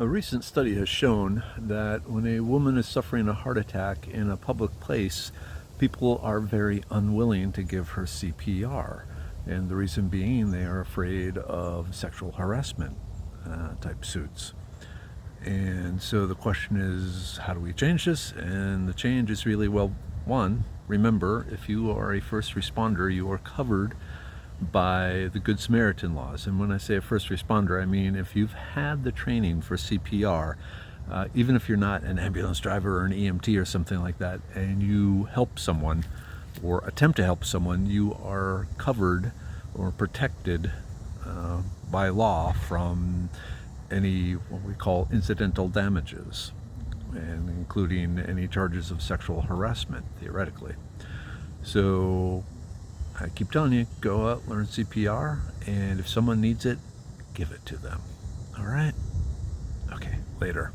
A recent study has shown that when a woman is suffering a heart attack in a public place, people are very unwilling to give her CPR. And the reason being they are afraid of sexual harassment type suits. And so the question is, how do we change this? And the change is really, well, one, remember, if you are a first responder, you are covered by the Good Samaritan laws. And when I say a first responder, I mean if you've had the training for CPR, even if you're not an ambulance driver or an EMT or something like that, and you help someone or attempt to help someone, you are covered or protected by law from any what we call incidental damages, and including any charges of sexual harassment, theoretically. So I keep telling you, go out, learn CPR, and if someone needs it, give it to them. All right? Okay, later.